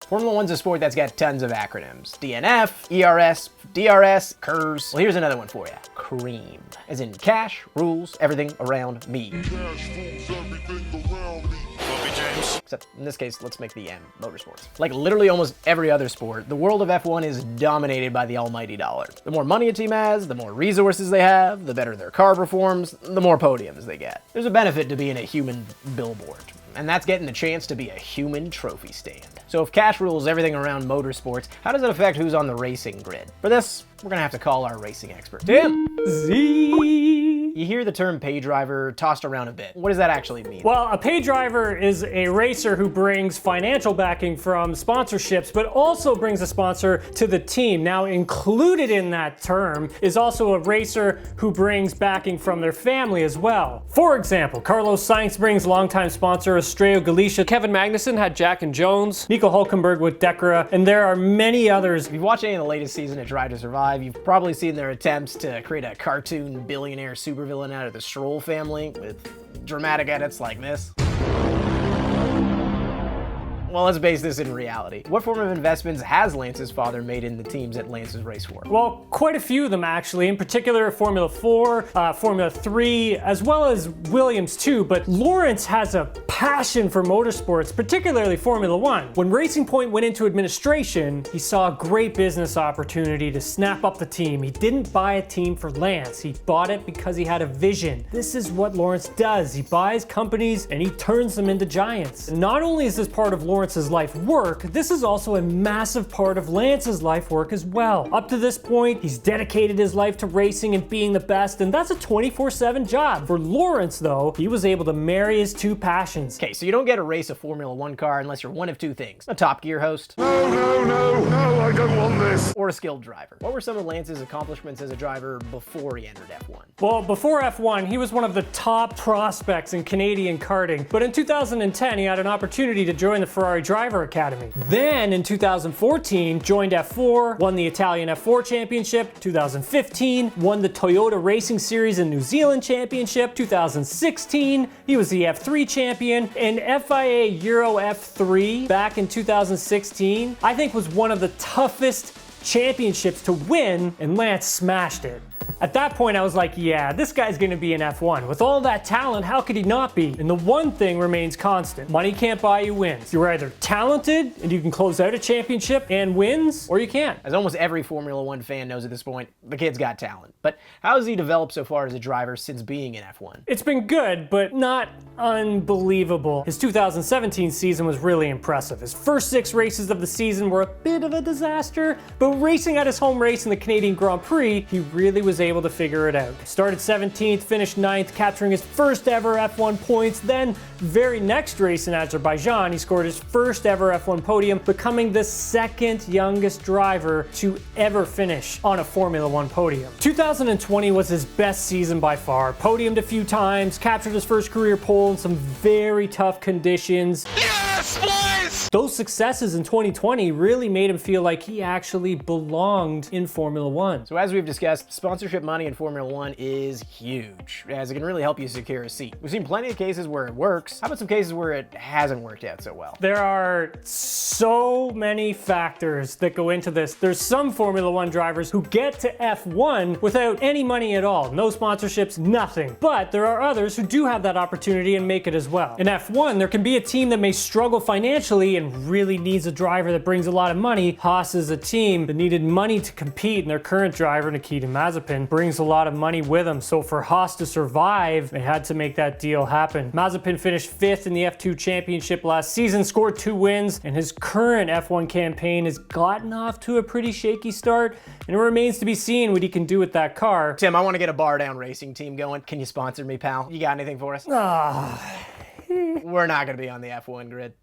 Formula One's a sport that's got tons of acronyms. DNF, ERS, DRS, KERS. Well, here's another one for you. CREAM. As in cash rules everything around me. Cash rules everything around me. Except in this case, let's make the M, motorsports. Like literally almost every other sport, the world of F1 is dominated by the almighty dollar. The more money a team has, the more resources they have, the better their car performs, the more podiums they get. There's a benefit to being a human billboard, and that's getting the chance to be a human trophy stand. So if cash rules everything around motorsports, how does it affect who's on the racing grid? For this, we're gonna have to call our racing expert. Tim! You hear the term pay driver tossed around a bit. What does that actually mean? Well, a pay driver is a racer who brings financial backing from sponsorships, but also brings a sponsor to the team. Now, included in that term is also a racer who brings backing from their family as well. For example, Carlos Sainz brings longtime sponsor Estrella Galicia. Kevin Magnussen had Jack and Jones. Nico Hulkenberg with Decra, and there are many others. If you've watched any of the latest season of Drive to Survive, you've probably seen their attempts to create a cartoon billionaire supervillain out of the Stroll family with dramatic edits like this. Well, let's base this in reality. What form of investments has Lance's father made in the teams that Lance's race for? Well, quite a few of them actually, in particular Formula 4, Formula 3, as well as Williams too, but Lawrence has a passion for motorsports, particularly Formula 1. When Racing Point went into administration, he saw a great business opportunity to snap up the team. He didn't buy a team for Lance, he bought it because he had a vision. This is what Lawrence does. He buys companies and he turns them into giants. And not only is this part of Lawrence's life work, this is also a massive part of Lance's life work as well. Up to this point, he's dedicated his life to racing and being the best, and that's a 24/7 job. For Lawrence, though, he was able to marry his two passions. Okay, so you don't get to race a Formula One car unless you're one of two things. A Top Gear host. No, I don't want this. Or a skilled driver. What were some of Lance's accomplishments as a driver before he entered F1? Well, before F1, he was one of the top prospects in Canadian karting, but in 2010, he had an opportunity to join the Ferrari Driver Academy. Then in 2014, joined F4, won the Italian F4 Championship. 2015, won the Toyota Racing Series in New Zealand Championship. 2016, he was the F3 champion. And FIA Euro F3 back in 2016, I think was one of the toughest championships to win, and Lance smashed it. At that point, I was like, yeah, this guy's gonna be an F1. With all that talent, how could he not be? And the one thing remains constant. Money can't buy you wins. You're either talented and you can close out a championship and wins, or you can't. As almost every Formula One fan knows at this point, the kid's got talent. But how has he developed so far as a driver since being in F1? It's been good, but not unbelievable. His 2017 season was really impressive. His first 6 races of the season were a bit of a disaster, but racing at his home race in the Canadian Grand Prix, he really was able to figure it out. Started 17th, finished 9th, capturing his first ever F1 points. Then, very next race in Azerbaijan, he scored his first ever F1 podium, becoming the second youngest driver to ever finish on a Formula One podium. 2020 was his best season by far. Podiumed a few times, captured his first career pole in some very tough conditions. Yes, boys! Those successes in 2020 really made him feel like he actually belonged in Formula One. So as we've discussed, sponsorship money in Formula One is huge, as it can really help you secure a seat. We've seen plenty of cases where it works. How about some cases where it hasn't worked out so well? There are so many factors that go into this. There's some Formula One drivers who get to F1 without any money at all. No sponsorships, nothing. But there are others who do have that opportunity and make it as well. In F1, there can be a team that may struggle financially and really needs a driver that brings a lot of money. Haas is a team that needed money to compete, and their current driver, Nikita Mazepin, brings a lot of money with him. So for Haas to survive, they had to make that deal happen. Mazepin finished 5th in the F2 Championship last season, scored 2 wins, and his current F1 campaign has gotten off to a pretty shaky start, and it remains to be seen what he can do with that car. Tim, I want to get a bar down racing team going. Can you sponsor me, pal? You got anything for us? We're not going to be on the F1 grid.